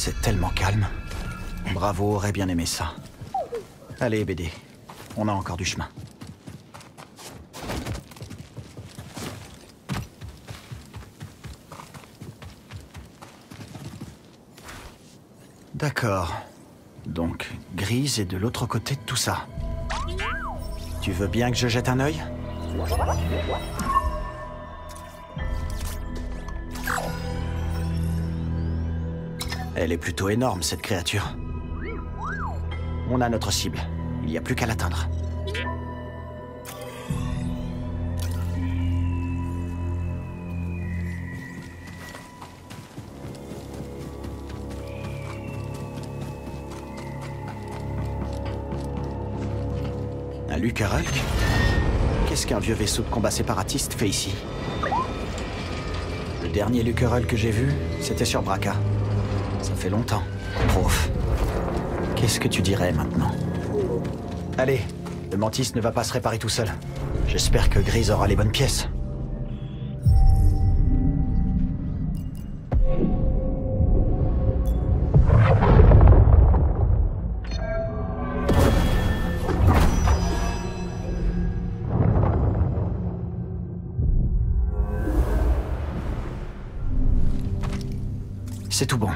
C'est tellement calme. Bravo aurait bien aimé ça. Allez, BD, on a encore du chemin. D'accord. Donc, Grise est de l'autre côté de tout ça. Tu veux bien que je jette un œil? Elle est plutôt énorme, cette créature. On a notre cible. Il n'y a plus qu'à l'atteindre. Un Lucharulk? Qu'est-ce qu'un vieux vaisseau de combat séparatiste fait ici? Le dernier Lucharulk que j'ai vu, c'était sur Bracca. Ça fait longtemps. Prof. Qu'est-ce que tu dirais maintenant? Allez, le Mantis ne va pas se réparer tout seul. J'espère que Grise aura les bonnes pièces. C'est tout bon.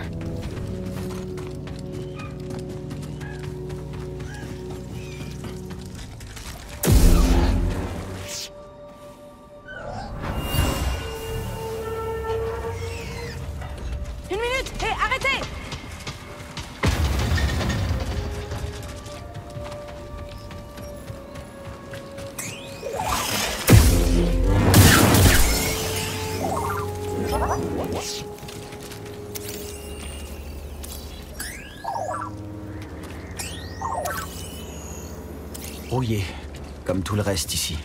Une minute! Hé, arrêtez! Rouillé, comme tout le reste ici.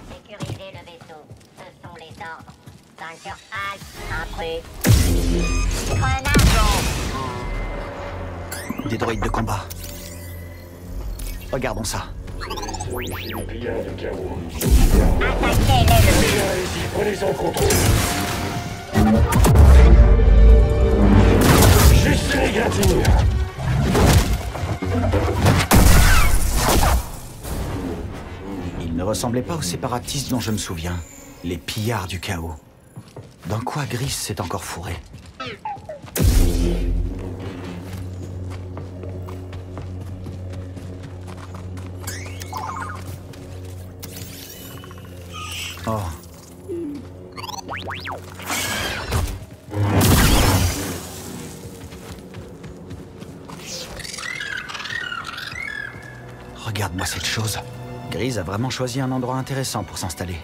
Sécuriser le vaisseau. Ce sont les ordres. 5 sur Alt, intrus. Grenade! Des droïdes de combat. Regardons ça. Bien de chaos. Attaquez-les! Allez-y, prenez en contrôle. Juste les gratines. Ils ne ressemblaient pas aux séparatistes dont je me souviens. Les pillards du chaos. Dans quoi Grise s'est encore fourré? Oh. Regarde-moi cette chose. Grise a vraiment choisi un endroit intéressant pour s'installer.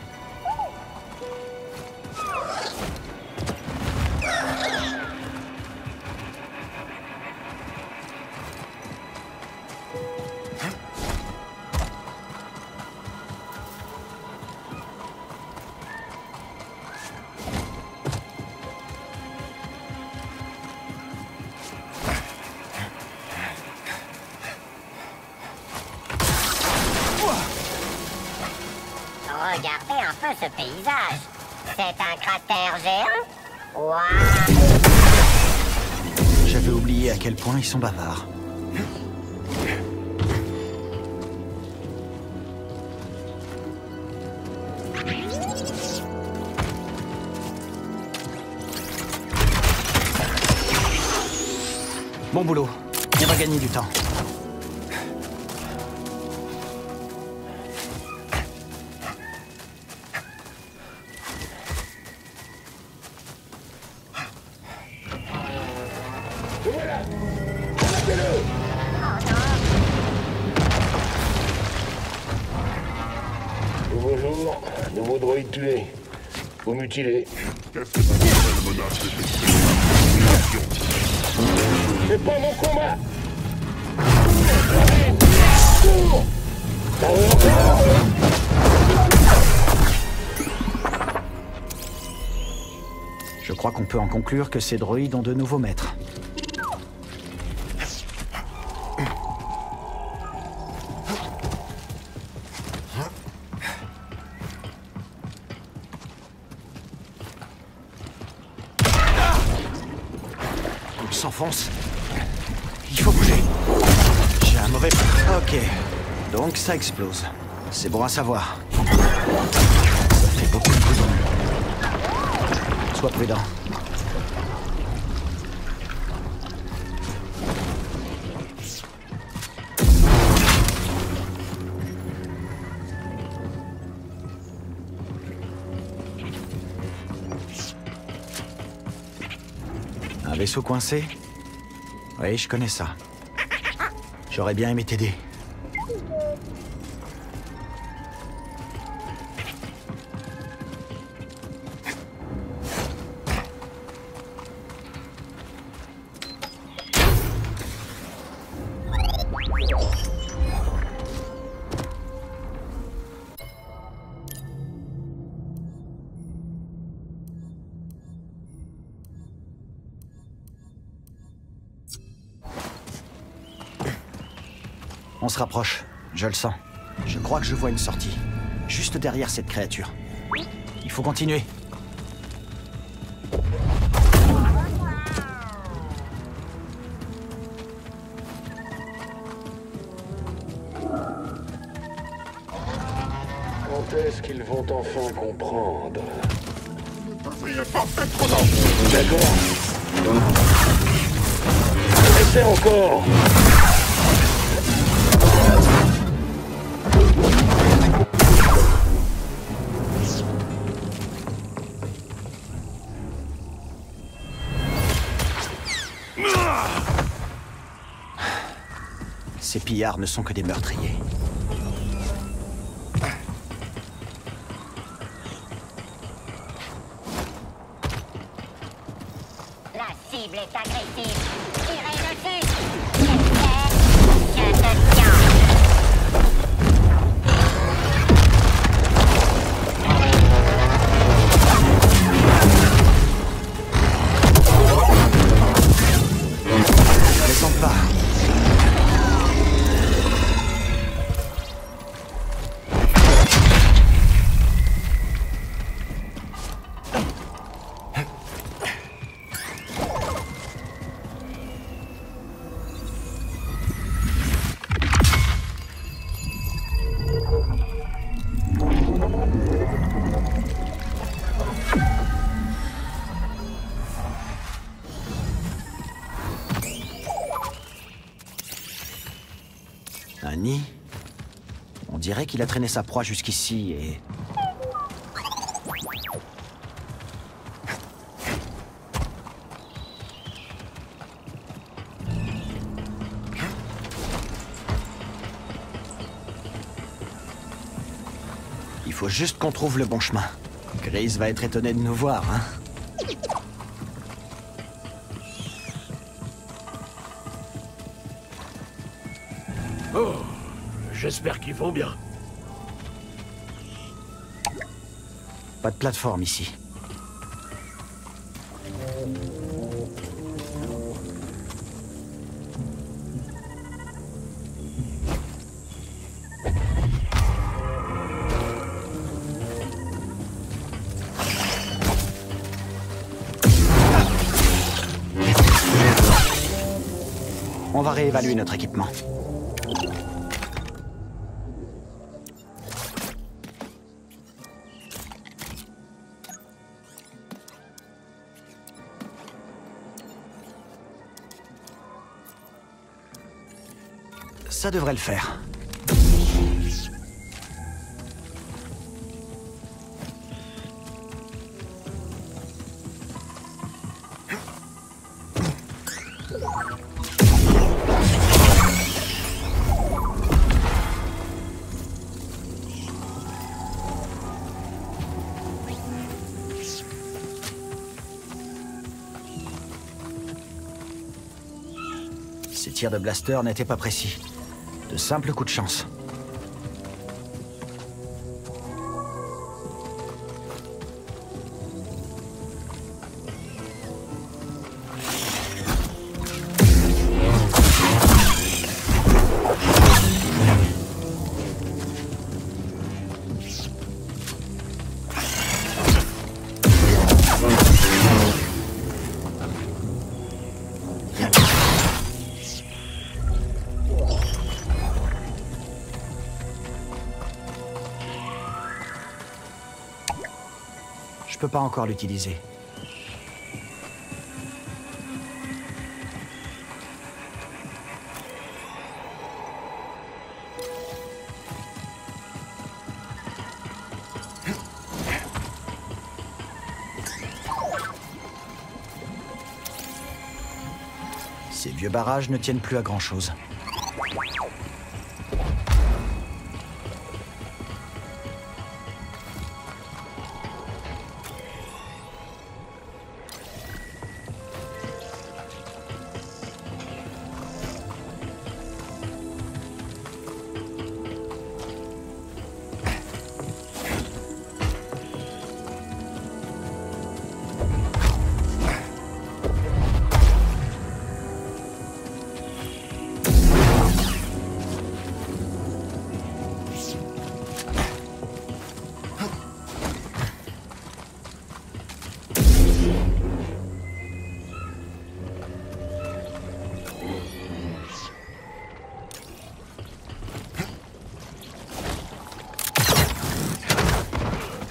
Regardez un peu ce paysage. C'est un cratère géant? Waouh! J'avais oublié à quel point ils sont bavards. Bon boulot. On va gagner du temps. jour, un nouveau droïde tué. Ou mutilé. C'est pas mon combat. Cours. T'en veux encore? Je crois qu'on peut en conclure que ces droïdes ont de nouveaux maîtres. On s'enfonce. Il faut bouger. J'ai un mauvais... Ok. Donc ça explose. C'est bon à savoir. Ça fait beaucoup de boulot. Sois prudent. Un vaisseau coincé? Oui, je connais ça. J'aurais bien aimé t'aider. On se rapproche, je le sens. Je crois que je vois une sortie. Juste derrière cette créature. Il faut continuer. Quand est-ce qu'ils vont enfin comprendre? D'accord. Essaie encore. Ces pillards ne sont que des meurtriers. La cible est agressive. Tirez dessus. J'espère. Je te tiens. Descends pas. Un nid? On dirait qu'il a traîné sa proie jusqu'ici et... Il faut juste qu'on trouve le bon chemin. Grease va être étonné de nous voir, hein? Oh, j'espère qu'ils vont bien. Pas de plateforme ici. On va réévaluer notre équipement. Ça devrait le faire. Ces tirs de blaster n'étaient pas précis. De simples coups de chance. Je peux pas encore l'utiliser. Ces vieux barrages ne tiennent plus à grand-chose.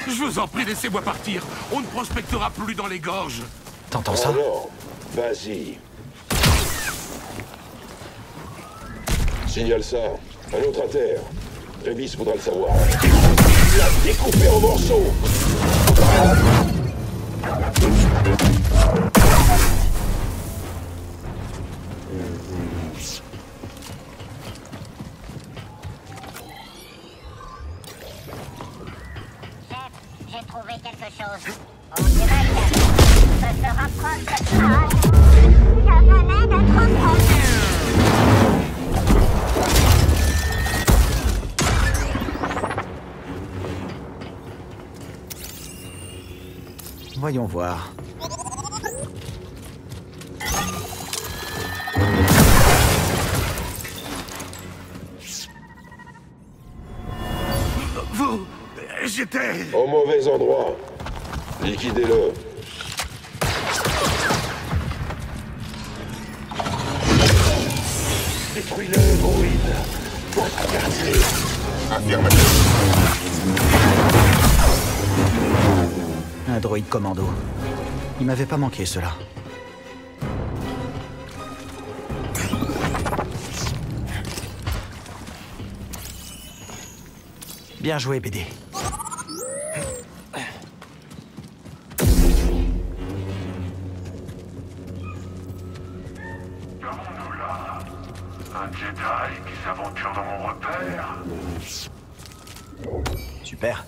Je vous en prie, laissez-moi partir. On ne prospectera plus dans les gorges. T'entends ça? Alors, vas-y. Signale ça. Un autre à terre. Révis voudra le savoir. Il l'a découpé en morceaux. J'ai trouvé quelque chose. On dirait que se rapproche de ça. Je venais de trop proche. Voyons voir. Vous... J'étais... Au mauvais endroit. Liquidez-le. Détruis-le, droïde. Pour regarder. Un droïde commando. Il m'avait pas manqué, cela. Bien joué, BD. Qu'avons-nous là? Un Jedi qui s'aventure dans mon repère? Super.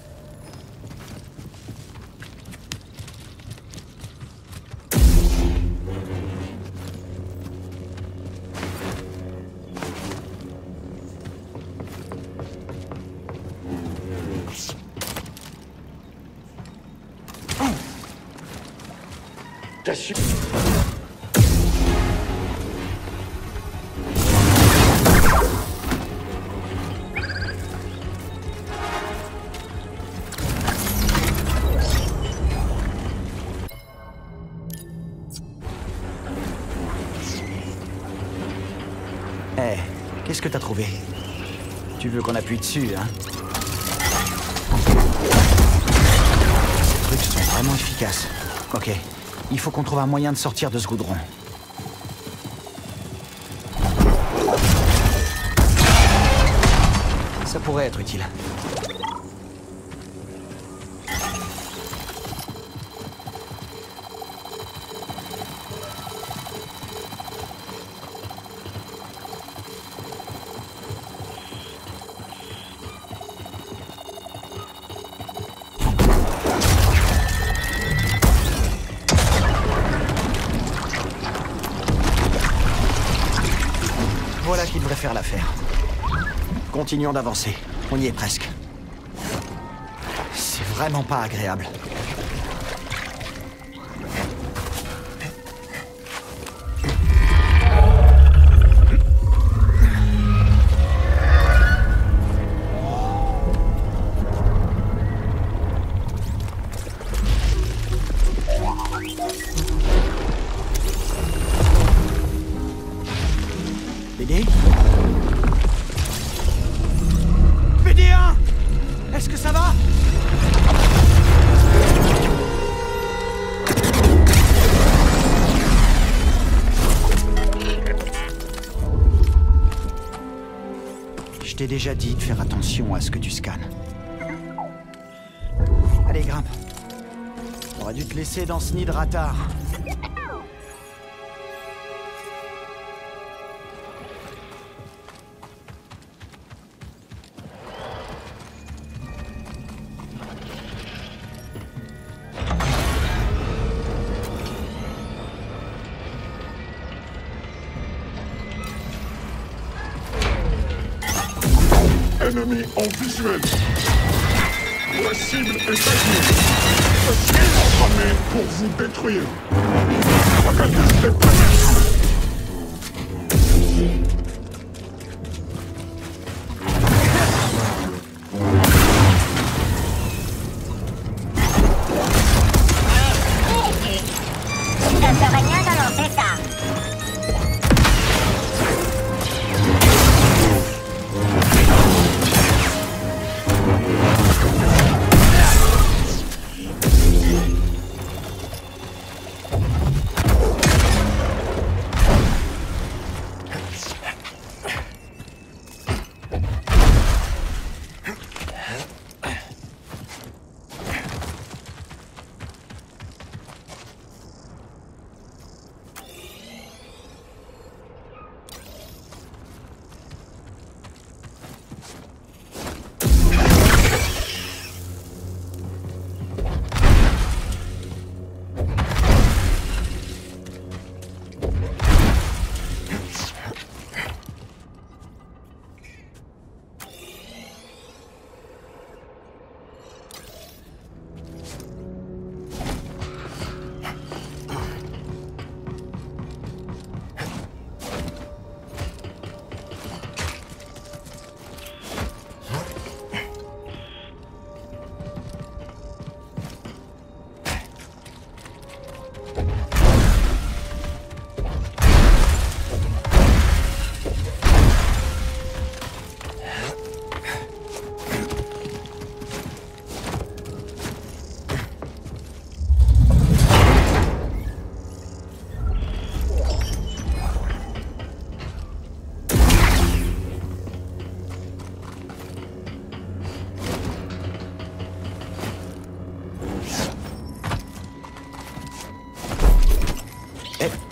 T'as su... Eh, qu'est-ce que t'as trouvé? Tu veux qu'on appuie dessus, hein? Ces trucs sont vraiment efficaces. Ok, il faut qu'on trouve un moyen de sortir de ce goudron. Ça pourrait être utile. qui devrait faire l'affaire. Continuons d'avancer. On y est presque. C'est vraiment pas agréable. BD? BD1! Est-ce que ça va? Je t'ai déjà dit de faire attention à ce que tu scannes. Allez, grimpe. J'aurais dû te laisser dans ce nid de ratard. Ennemi en visuel. La cible est active. Je suis entamé pour vous détruire. Focus déployé. Ça serait bien de lancer ça.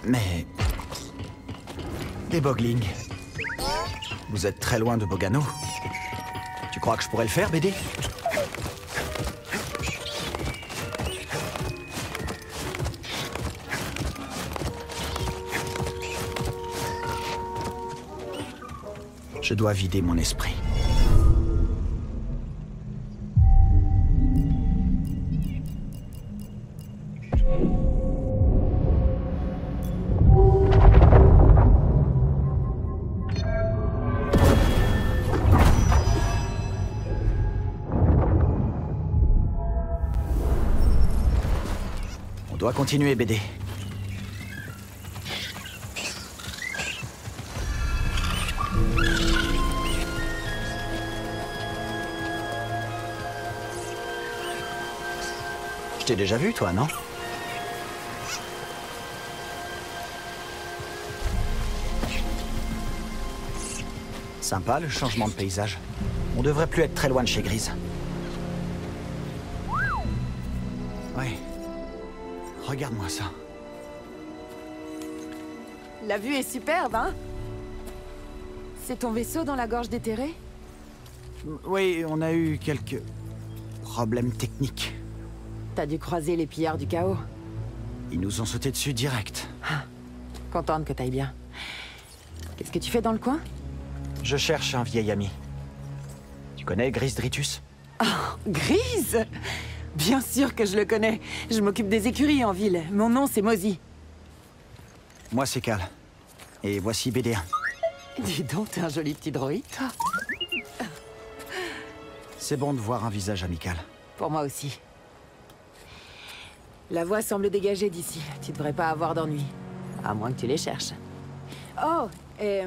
Mais... Des boglings. Vous êtes très loin de Bogano. Tu crois que je pourrais le faire, BD? Je dois vider mon esprit. On doit continuer, BD. Je t'ai déjà vu, toi, non? Sympa, le changement de paysage. On devrait plus être très loin de chez Grise. Ouais. Regarde-moi ça. La vue est superbe, hein? C'est ton vaisseau dans la gorge déterrée? Oui, on a eu quelques problèmes techniques. T'as dû croiser les pillards du chaos. Ils nous ont sauté dessus direct. Contente que t'ailles bien. Qu'est-ce que tu fais dans le coin? Je cherche un vieil ami. Tu connais Grise Dritus? Grise? Bien sûr que je le connais. Je m'occupe des écuries en ville. Mon nom, c'est Mozy. Moi, c'est Cal. Et voici BD1. Dis donc, t'es un joli petit droïde, toi. C'est bon de voir un visage amical. Pour moi aussi. La voie semble dégagée d'ici. Tu devrais pas avoir d'ennui. À moins que tu les cherches. Oh, et...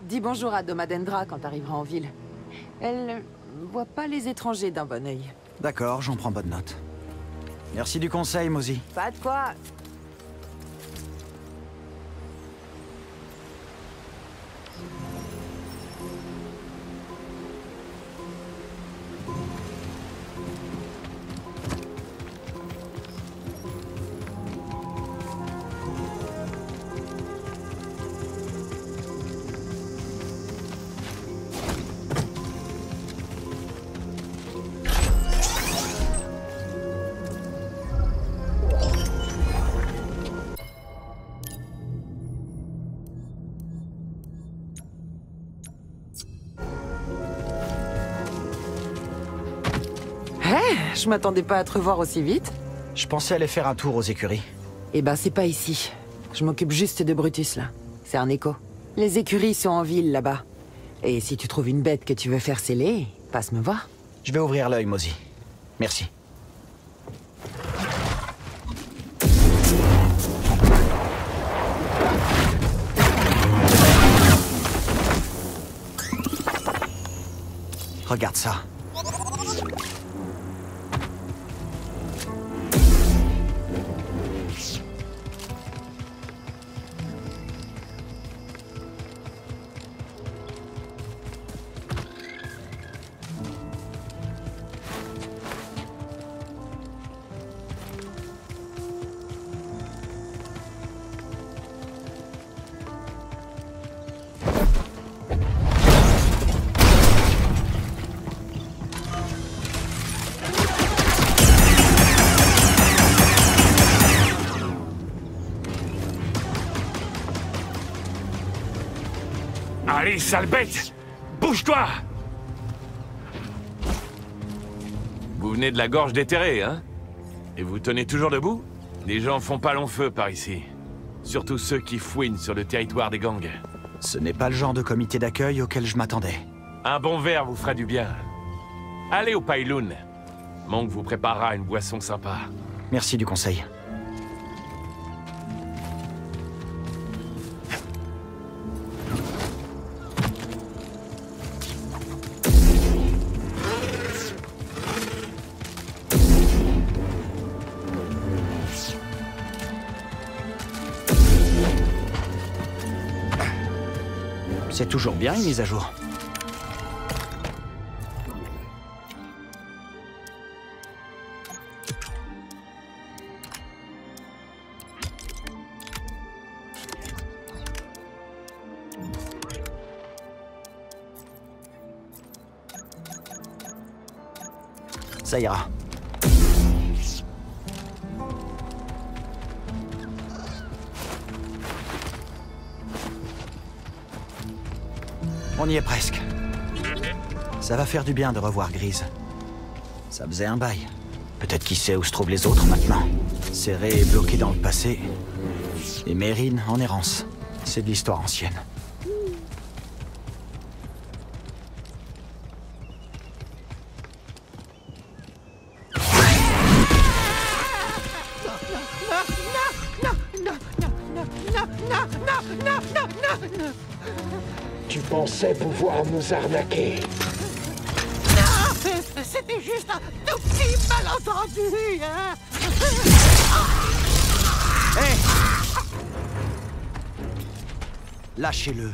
dis bonjour à Domadendra quand t'arriveras en ville. Elle voit pas les étrangers d'un bon œil. D'accord, j'en prends bonne note. Merci du conseil, Mozy. Pas de quoi. Je m'attendais pas à te revoir aussi vite. Je pensais aller faire un tour aux écuries. Eh ben, c'est pas ici. Je m'occupe juste de Brutus, là. C'est un écho. Les écuries sont en ville, là-bas. Et si tu trouves une bête que tu veux faire sceller, passe me voir. Je vais ouvrir l'œil, Mozy. Merci. Regarde ça. Allez, sale bête! Bouge-toi! Vous venez de la gorge déterrée, hein? Et vous tenez toujours debout? Les gens font pas long feu par ici. Surtout ceux qui fouinent sur le territoire des gangs. Ce n'est pas le genre de comité d'accueil auquel je m'attendais. Un bon verre vous fera du bien. Allez au Pyloon. Monk vous préparera une boisson sympa. Merci du conseil. C'est toujours bien une mise à jour. Ça ira. On y est presque. Ça va faire du bien de revoir Grise. Ça faisait un bail. Peut-être qu'il sait où se trouvent les autres maintenant. Serré et bloqué dans le passé. Et Mérine en errance. C'est de l'histoire ancienne. Tu pensais pouvoir nous arnaquer? Non, c'était juste un tout petit malentendu, hein. Hé! Lâchez-le.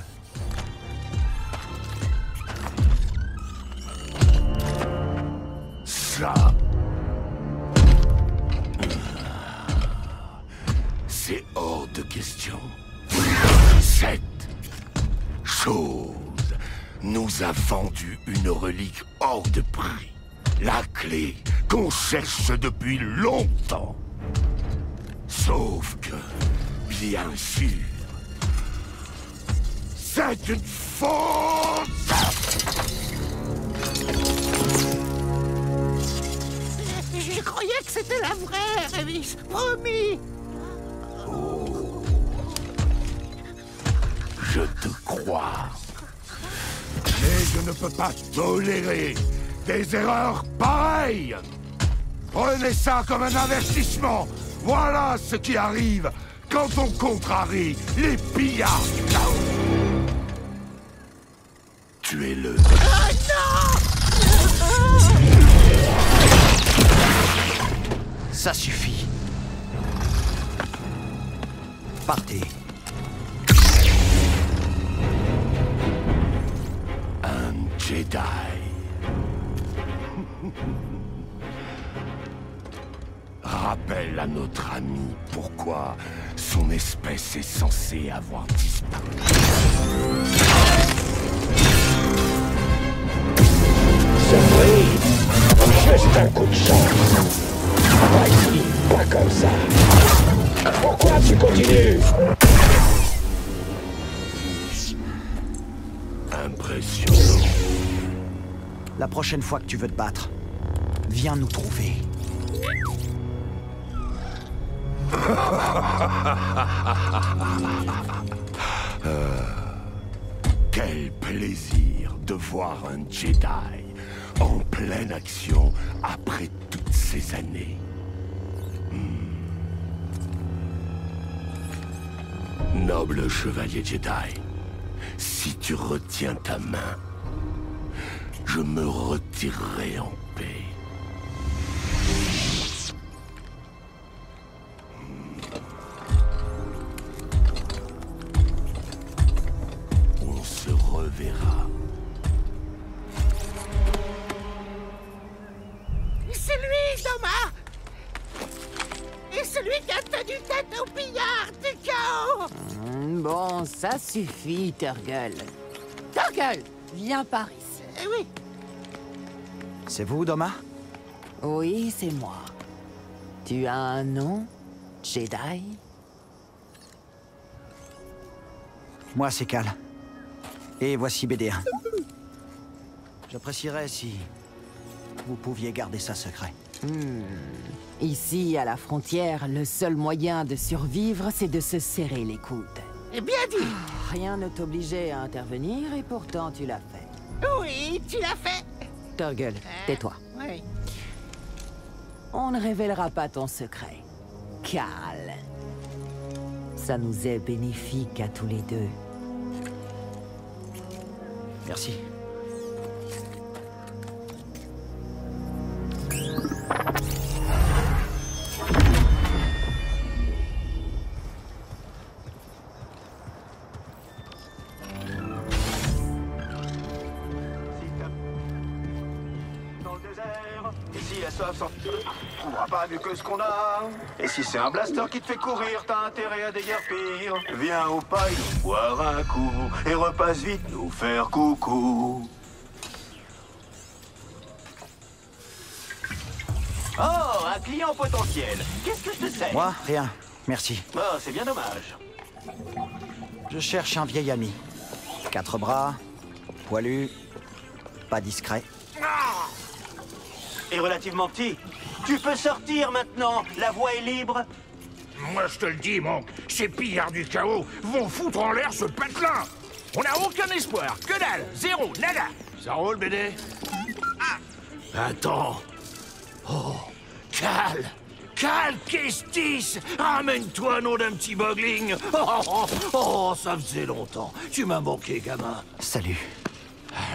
Ça... c'est hors de question. Cette chose nous a vendu une relique hors de prix. La clé qu'on cherche depuis longtemps. Sauf que, bien sûr, C'est une faute! Je croyais que c'était la vraie, Révis. Promis. Je te crois. Mais je ne peux pas tolérer des erreurs pareilles. Prenez ça comme un avertissement. Voilà ce qui arrive quand on contrarie les pillards du chaos. Tuez-le. Ça suffit. Partez. Un Jedi. Rappelle à notre ami pourquoi son espèce est censée avoir disparu. Surprise! Juste un coup de chance. Pas ici, pas comme ça. Pourquoi tu continues? Impressionnant. La prochaine fois que tu veux te battre, viens nous trouver. Quel plaisir de voir un Jedi en pleine action après toutes ces années. Noble chevalier Jedi, si tu retiens ta main, je me retirerai en paix. On se reverra. C'est lui, Thomas. Et celui qui a tenu tête au pillard du chaos. Bon, ça suffit, Turgle. Turgle, viens par ici. Oui. C'est vous, Doma? Oui, c'est moi. Tu as un nom, Jedi? Moi, c'est Cal. Et voici BD1. J'apprécierais si vous pouviez garder ça secret. Ici, à la frontière, le seul moyen de survivre, c'est de se serrer les coudes. Bien dit. Rien ne t'obligeait à intervenir, et pourtant tu l'as fait. Oui, tu l'as fait. Turgle, tais-toi. Oui. On ne révélera pas ton secret. Cal. Ça nous est bénéfique à tous les deux. Merci. Et si la soif s'en trouvera pas mieux que ce qu'on a? Et si c'est un blaster qui te fait courir, t'as intérêt à déguerpir. Viens au paille, boire un coup, et repasse vite nous faire coucou. Oh, un client potentiel. Qu'est-ce que je te sers? Moi, rien. Merci. Oh, c'est bien dommage. Je cherche un vieil ami. 4 bras, poilu, pas discret. Et relativement petit. Tu peux sortir maintenant, la voie est libre. Moi, je te le dis, mon, ces pillards du chaos vont foutre en l'air ce patelin. On n'a aucun espoir. Que dalle. Zéro. Nada. Ça roule, BD? Attends. Oh. Cal. Cal Kestis. Ramène-toi, nom d'un petit bogling. Oh, ça faisait longtemps. Tu m'as manqué, gamin. Salut.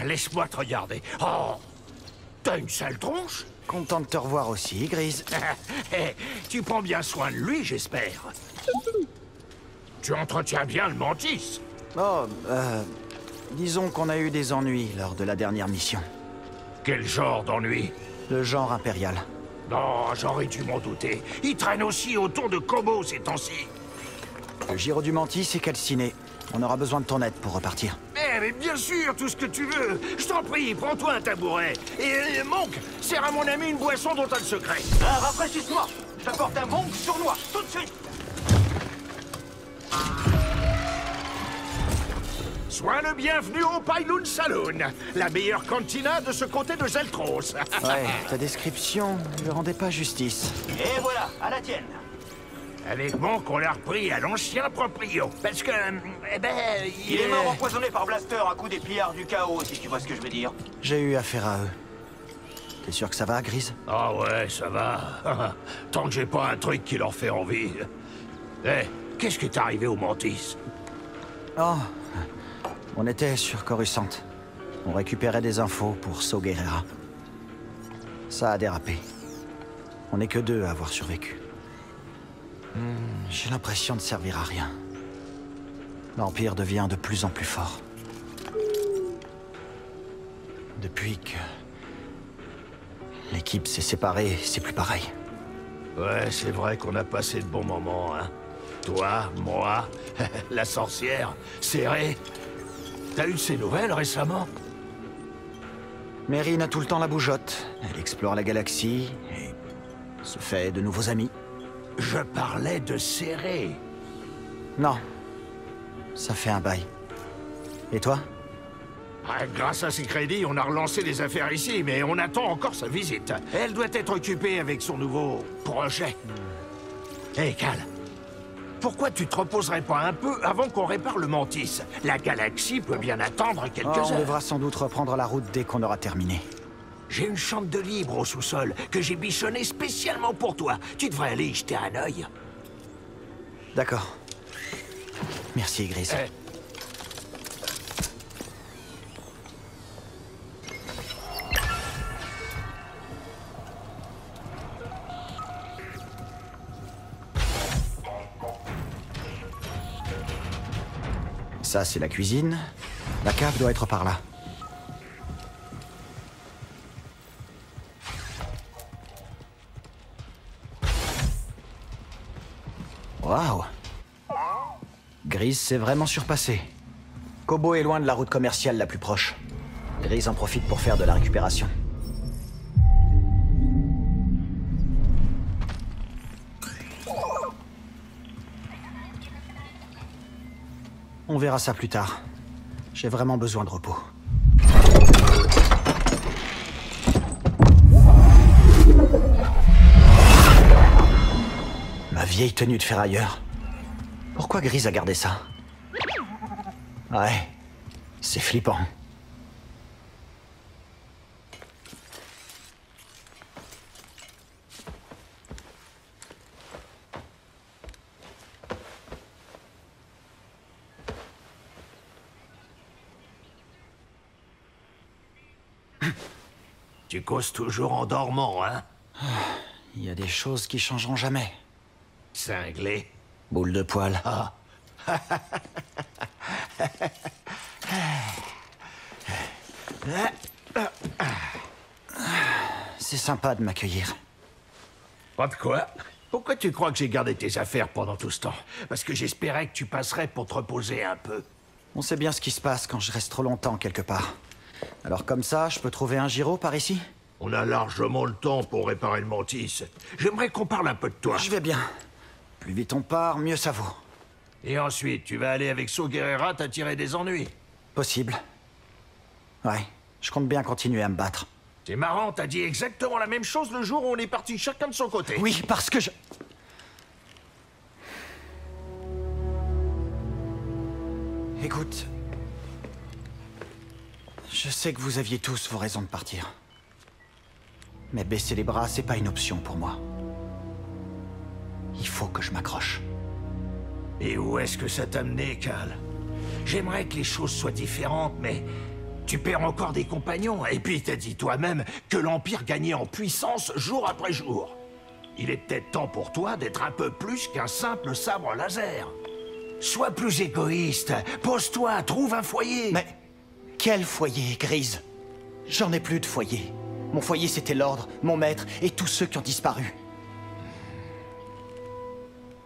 Laisse-moi te regarder. Oh. T'as une sale tronche? Content de te revoir aussi, Grise. Tu prends bien soin de lui, j'espère. Tu entretiens bien le mantis. Oh, disons qu'on a eu des ennuis lors de la dernière mission. Quel genre d'ennui? Le genre impérial. Non, j'aurais dû m'en douter. Il traîne aussi autour de Kobo ces temps-ci. Le Gyro du Mantis est calciné. On aura besoin de ton aide pour repartir. Mais bien sûr, tout ce que tu veux. Je t'en prie, prends-toi un tabouret. Et Monk, sers à mon ami une boisson dont t'as le secret. Un rafraîchissement. Je t'apporte un monk sournois, tout de suite. Sois le bienvenu au Pyloon Saloon, la meilleure cantina de ce côté de Zeltros. Ouais, ta description ne rendait pas justice. Et voilà, à la tienne. Avec bon qu'on l'a repris à l'ancien proprio. Parce que, eh ben, Il est mort empoisonné par Blaster à coup des pillards du chaos, si tu vois ce que je veux dire. J'ai eu affaire à eux. T'es sûr que ça va, Grise? Ah ouais, ça va. Tant que j'ai pas un truc qui leur fait envie. Eh, qu'est-ce qui est arrivé au Mantis? Oh, on était sur Coruscant. On récupérait des infos pour Saw Gerrera. Ça a dérapé. On n'est que deux à avoir survécu. J'ai l'impression de servir à rien. L'Empire devient de plus en plus fort. Depuis que l'équipe s'est séparée, c'est plus pareil. Ouais, c'est vrai qu'on a passé de bons moments, hein. Toi, moi, la sorcière, Serré. T'as eu de ces nouvelles récemment? Meryn a tout le temps la bougeotte. Elle explore la galaxie et se fait de nouveaux amis. Je parlais de Serré. Non. Ça fait un bail. Et toi? Ah, grâce à ses crédits, on a relancé les affaires ici, mais on attend encore sa visite. Elle doit être occupée avec son nouveau projet. Hé, Cal, pourquoi tu te reposerais pas un peu avant qu'on répare le Mantis? La galaxie peut bien attendre quelques On heures. devra sans doute reprendre la route dès qu'on aura terminé. J'ai une chambre de libre au sous-sol que j'ai bichonnée spécialement pour toi. Tu devrais aller y jeter un œil. D'accord. Merci, Grise. Ça, c'est la cuisine. La cave doit être par là. Waouh! Grise s'est vraiment surpassé. Kobo est loin de la route commerciale la plus proche. Grise en profite pour faire de la récupération. On verra ça plus tard. J'ai vraiment besoin de repos. Ma vieille tenue de ferrailleur. Pourquoi Grise a gardé ça? Ouais, c'est flippant. Tu causes toujours en dormant, hein? Il y a des choses qui changeront jamais. Cinglé. Boule de poil. Ah. C'est sympa de m'accueillir. Pas de quoi? Pourquoi tu crois que j'ai gardé tes affaires pendant tout ce temps? Parce que j'espérais que tu passerais pour te reposer un peu. On sait bien ce qui se passe quand je reste trop longtemps quelque part. Alors comme ça, je peux trouver un gyro par ici? On a largement le temps pour réparer le Mantis. J'aimerais qu'on parle un peu de toi. Je vais bien. Plus vite on part, mieux ça vaut. Et ensuite, tu vas aller avec Saw Gerrera t'attirer des ennuis. Possible. Ouais, je compte bien continuer à me battre. C'est marrant, t'as dit exactement la même chose le jour où on est partis chacun de son côté. Oui, parce que je... Écoute... Je sais que vous aviez tous vos raisons de partir. Mais baisser les bras, c'est pas une option pour moi. Il faut que je m'accroche. Et où est-ce que ça t'a mené, Cal? J'aimerais que les choses soient différentes, mais... Tu perds encore des compagnons, et puis t'as dit toi-même que l'Empire gagnait en puissance jour après jour. Il est peut-être temps pour toi d'être un peu plus qu'un simple sabre laser. Sois plus égoïste, pose-toi, trouve un foyer. Mais quel foyer, Grise? J'en ai plus de foyer. Mon foyer, c'était l'Ordre, mon maître et tous ceux qui ont disparu.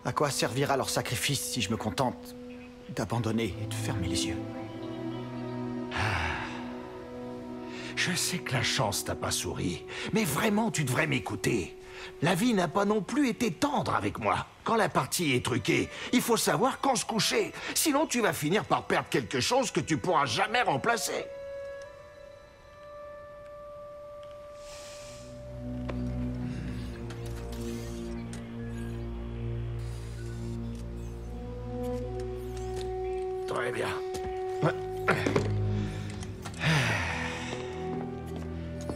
À quoi servira leur sacrifice si je me contente d'abandonner et de fermer les yeux? Je sais que la chance t'a pas souri, mais vraiment tu devrais m'écouter. La vie n'a pas non plus été tendre avec moi. Quand la partie est truquée, il faut savoir quand se coucher. Sinon tu vas finir par perdre quelque chose que tu pourras jamais remplacer. Très bien.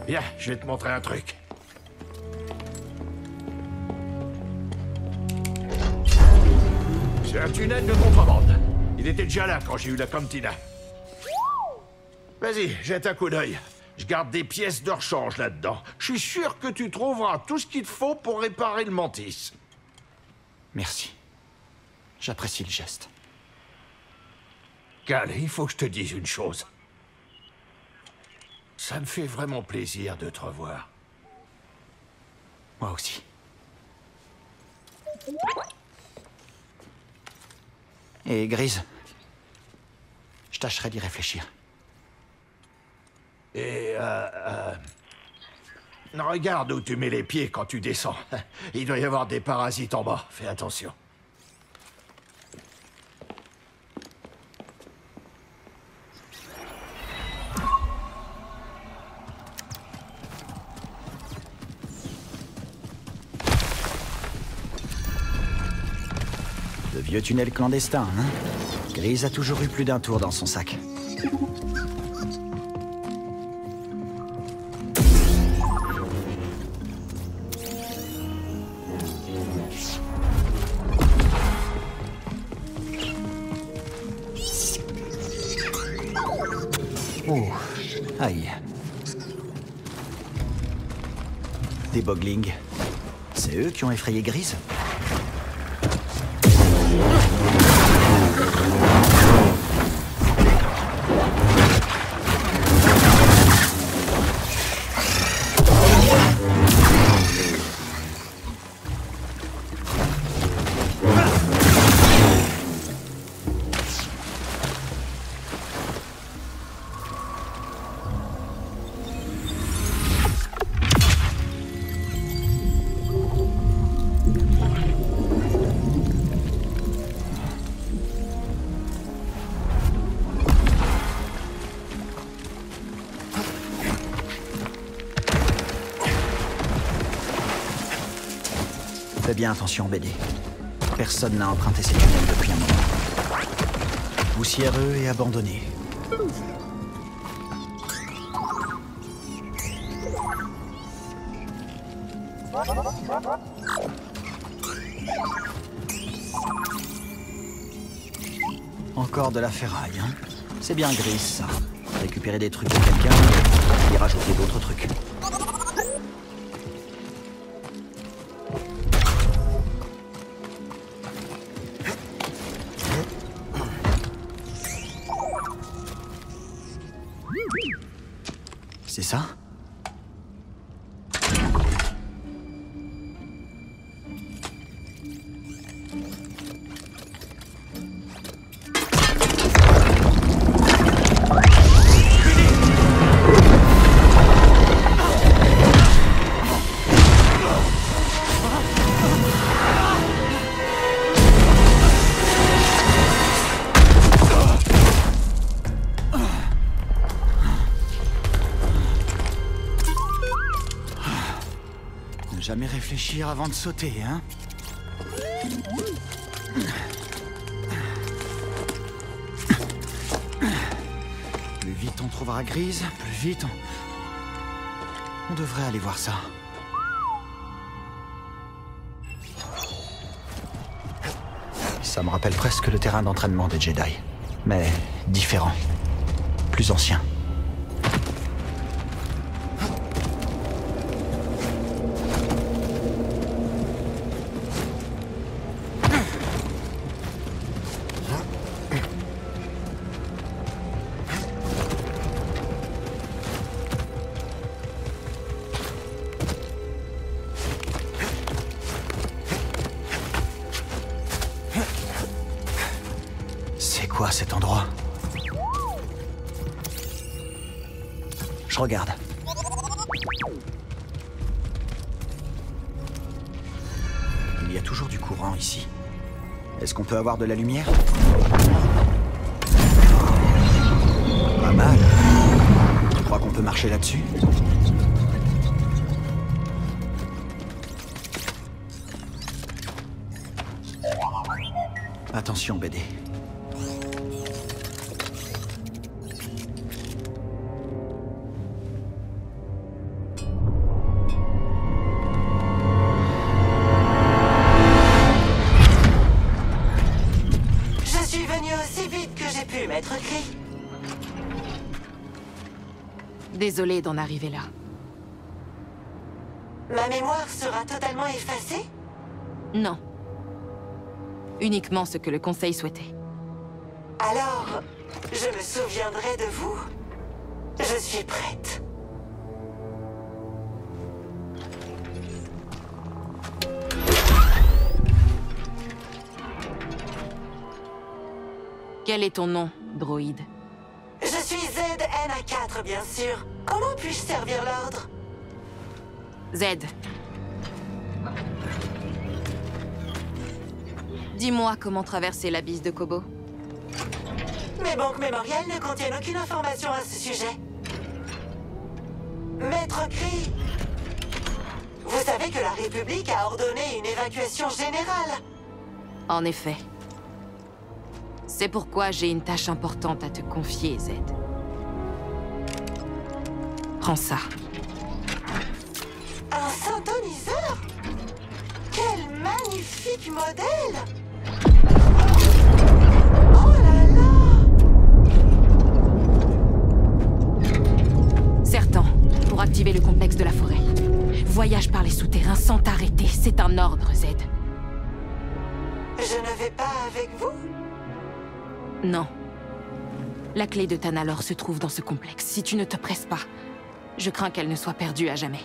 Viens, je vais te montrer un truc. C'est un tunnel de contrebande. Il était déjà là quand j'ai eu la cantina. Vas-y, jette un coup d'œil. Je garde des pièces de rechange là-dedans. Je suis sûr que tu trouveras tout ce qu'il te faut pour réparer le mantis. Merci. J'apprécie le geste. Cal, il faut que je te dise une chose. Ça me fait vraiment plaisir de te revoir. Moi aussi. Et Grise, je tâcherai d'y réfléchir. Et regarde où tu mets les pieds quand tu descends. Il doit y avoir des parasites en bas. Fais attention. Le vieux tunnel clandestin, hein? Grise a toujours eu plus d'un tour dans son sac. Oh, aïe. Des boglings. C'est eux qui ont effrayé Grise? Fais bien attention, BD. Personne n'a emprunté ces tunnels depuis un moment. Poussiéreux et abandonnés. Encore de la ferraille, hein? C'est bien Grise, ça. Récupérer des trucs de quelqu'un et y rajouter d'autres trucs. C'est ça? Jamais réfléchir avant de sauter, hein? Plus vite on trouvera Grise, plus vite on devrait aller voir ça. Ça me rappelle presque le terrain d'entraînement des Jedi. Mais différent. Plus ancien. C'est quoi cet endroit? Je regarde. Il y a toujours du courant ici. Est-ce qu'on peut avoir de la lumière? Pas mal. Tu crois qu'on peut marcher là-dessus? Attention, BD. Je suis venu aussi vite que j'ai pu, Maître Cri. Désolée d'en arriver là. Ma mémoire sera totalement effacée? Non. Uniquement ce que le Conseil souhaitait. Alors, je me souviendrai de vous. Je suis prête. Quel est ton nom, droïde? Je suis ZNA4, bien sûr. Comment puis-je servir l'ordre? Z. Dis-moi comment traverser l'abysse de Kobo. Mes banques mémorielles ne contiennent aucune information à ce sujet. Maître Cri, vous savez que la République a ordonné une évacuation générale. En effet. C'est pourquoi j'ai une tâche importante à te confier, Z. Prends ça. Un synthoniseur? Quel magnifique modèle! Oh là là! Sertan, pour activer le complexe de la forêt. Voyage par les souterrains sans t'arrêter. C'est un ordre, Z. Je ne vais pas avec vous? Non. La clé de Tanalorr se trouve dans ce complexe. Si tu ne te presses pas, je crains qu'elle ne soit perdue à jamais.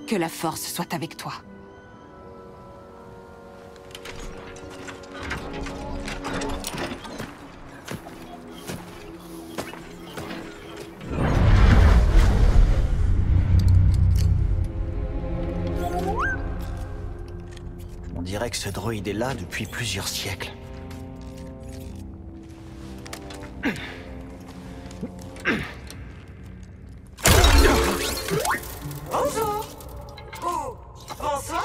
Que la force soit avec toi. On dirait que ce droïde est là depuis plusieurs siècles. Bonjour! Ou bonsoir?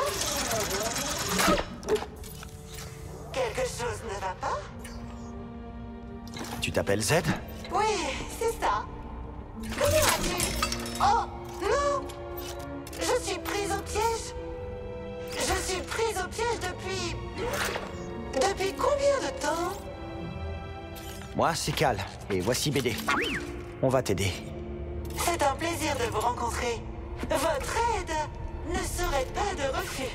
Quelque chose ne va pas? Tu t'appelles Z? Oui, c'est ça. Comment as-tu? Oh, non! Je suis prise au piège. Je suis prise au piège depuis... Depuis combien de temps? Moi, c'est Cal, et voici BD. On va t'aider. C'est un plaisir de vous rencontrer. Votre aide ne serait pas de refus.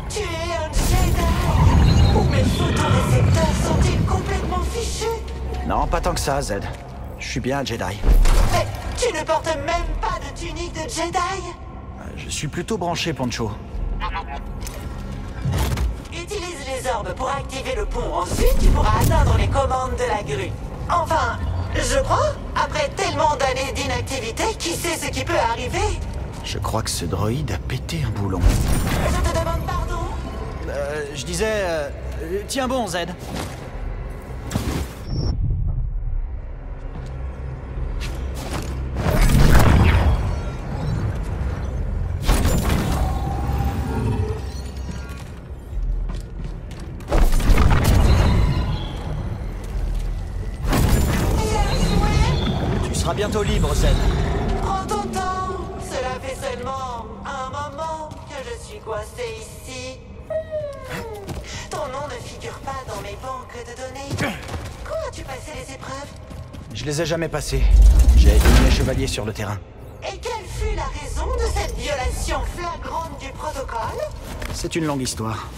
Tu es un Jedi! Mes photorécepteurs sont-ils complètement fichus? Non, pas tant que ça, Z. Je suis bien un Jedi. Mais tu ne portes même pas de tunique de Jedi? Je suis plutôt branché, Poncho. Utilise les orbes pour activer le pont. Ensuite, tu pourras atteindre les commandes de la grue. Enfin, je crois, après tellement d'années d'inactivité, qui sait ce qui peut arriver? Je crois que ce droïde a pété un boulon. Je te demande pardon? Je disais... tiens bon, Z. Tu seras bientôt libre, Z. Prends ton temps. Cela fait seulement un moment que je suis coincé ici. Ton nom ne figure pas dans mes banques de données. Quand as-tu passé les épreuves? Je les ai jamais passés. J'ai éliminé chevalier sur le terrain. Et quelle fut la raison de cette violation flagrante du protocole? C'est une longue histoire.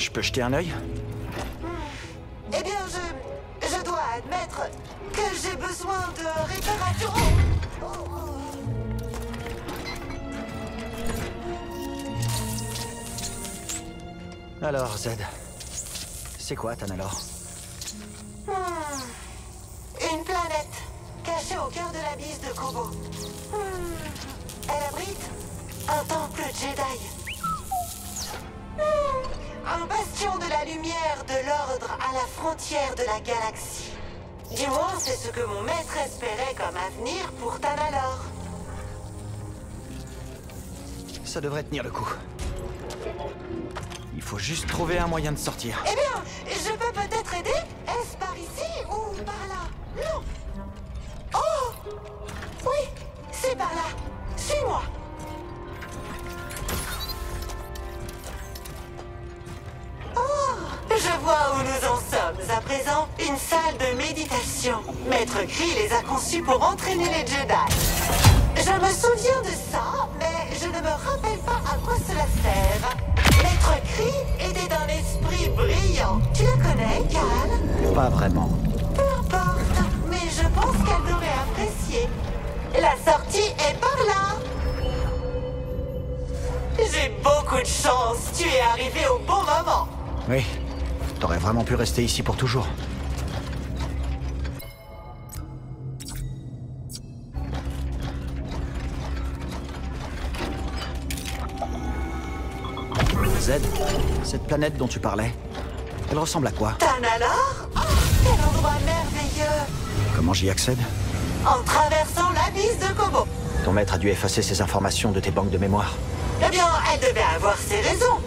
Je peux jeter un œil? Eh bien, je dois admettre que j'ai besoin de réparation. Alors, Z, c'est quoi Tanalorr? Une planète cachée au cœur de l'abysse de Koboh. Elle abrite un temple Jedi. Un bastion de la lumière de l'ordre à la frontière de la galaxie. Du moins, c'est ce que mon maître espérait comme avenir pour Tanalorr. Ça devrait tenir le coup. Il faut juste trouver un moyen de sortir. Eh bien, je peux peut-être aider? Est-ce par ici ou par là? Non. Oh! Oui, c'est par là. Suis-moi. Oh! Je vois où nous en sommes à présent. Une salle de méditation. Maître Kree les a conçus pour entraîner les Jedi. Je me souviens de ça, mais je ne me rappelle pas à quoi cela sert. Maître Kree était d'un esprit brillant. Tu la connais, Cal? Pas vraiment. Peu importe, mais je pense qu'elle aurait apprécié. La sortie est par là. J'ai beaucoup de chance. Tu es arrivé au bon moment. Oui. T'aurais vraiment pu rester ici pour toujours. Z, cette planète dont tu parlais, elle ressemble à quoi? Tanalorr? Oh, quel endroit merveilleux! Comment j'y accède? En traversant l'abysse de Koboh. Ton maître a dû effacer ces informations de tes banques de mémoire. Eh bien, elle devait avoir ses raisons.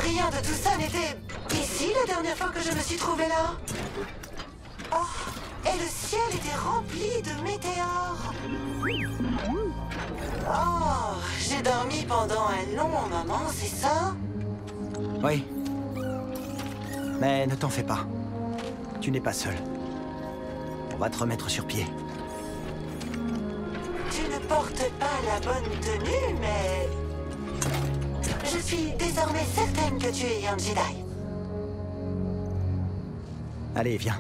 Rien de tout ça n'était ici la dernière fois que je me suis trouvée là. Oh, et le ciel était rempli de météores. Oh, j'ai dormi pendant un long moment, c'est ça? Oui. Mais ne t'en fais pas. Tu n'es pas seul. On va te remettre sur pied. Tu ne portes pas la bonne tenue, mais... Je suis désormais certaine que tu es un Jedi. Allez, viens.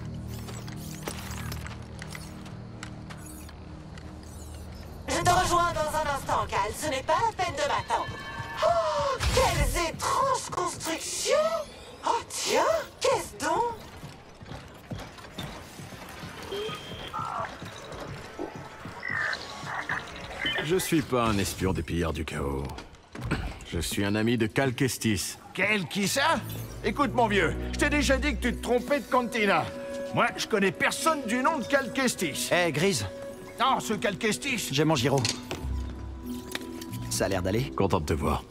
Je te rejoins dans un instant, Cal. Ce n'est pas la peine de m'attendre. Oh, quelles étranges constructions! Oh, tiens, qu'est-ce donc? Je suis pas un espion des pillards du chaos. Je suis un ami de Cal Kestis. Quel qui ça? Écoute, mon vieux, je t'ai déjà dit que tu te trompais de cantina. Moi, je connais personne du nom de Cal Kestis. Hé, Grise. Non, ce Cal Kestis. J'ai mon gyro. Ça a l'air d'aller. Content de te voir.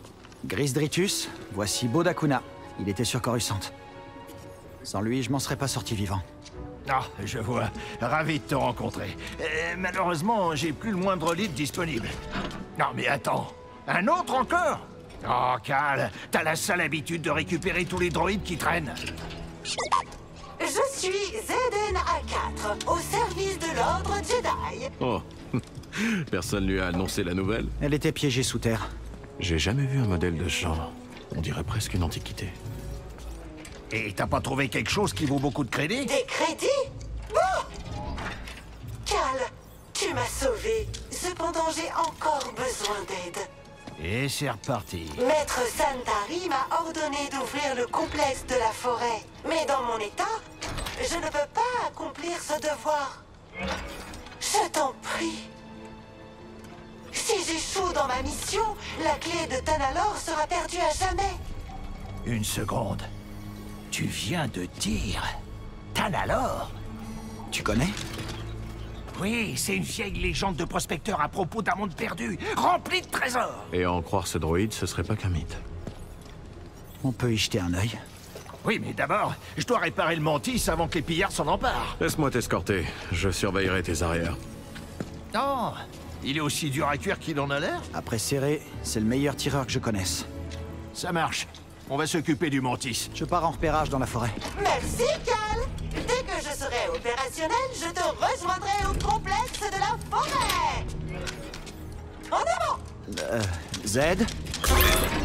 Grise Dritus, voici Bode Akuna. Il était sur Coruscant. Sans lui, je m'en serais pas sorti vivant. Ah, je vois. Ravi de te rencontrer. Malheureusement, j'ai plus le moindre lead disponible. Non, mais attends. Un autre encore? Oh, Cal, t'as la sale habitude de récupérer tous les droïdes qui traînent. Je suis Zeden A4, au service de l'ordre Jedi. Oh, personne lui a annoncé la nouvelle. Elle était piégée sous terre. J'ai jamais vu un modèle de ce genre. On dirait presque une antiquité. Et t'as pas trouvé quelque chose qui vaut beaucoup de crédit? Des crédits? Bon! Cal, tu m'as sauvé. Cependant, j'ai encore besoin d'aide. Et c'est reparti. Maître Santari m'a ordonné d'ouvrir le complexe de la forêt. Mais dans mon état, je ne peux pas accomplir ce devoir. Je t'en prie. Si j'échoue dans ma mission, la clé de Tanalorr sera perdue à jamais. Une seconde. Tu viens de dire... Tanalorr? Tu connais? Oui, c'est une vieille légende de prospecteur à propos d'un monde perdu, rempli de trésors. Et à en croire ce droïde, ce serait pas qu'un mythe. On peut y jeter un œil. Oui, mais d'abord, je dois réparer le mantis avant que les pillards s'en emparent. Laisse-moi t'escorter. Je surveillerai tes arrières. attends. Il est aussi dur à cuire qu'il en a l'air? Après Serré, c'est le meilleur tireur que je connaisse. Ça marche. On va s'occuper du Mantis. Je pars en repérage dans la forêt. Merci, Cal. Dès que je serai opérationnel, je te rejoindrai au complexe de la forêt. En avant! Z?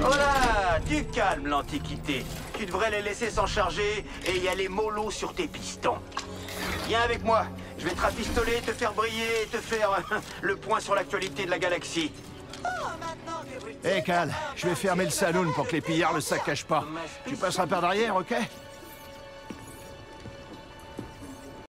Oh là, du calme, l'Antiquité. Tu devrais les laisser s'en charger et y aller mollo sur tes pistons. Viens avec moi. Je vais te rapistoler, te faire briller et te faire le point sur l'actualité de la galaxie. Hé, Cal, je vais fermer le saloon pour que les pillards le saccagent pas. Tu passeras par derrière, ok?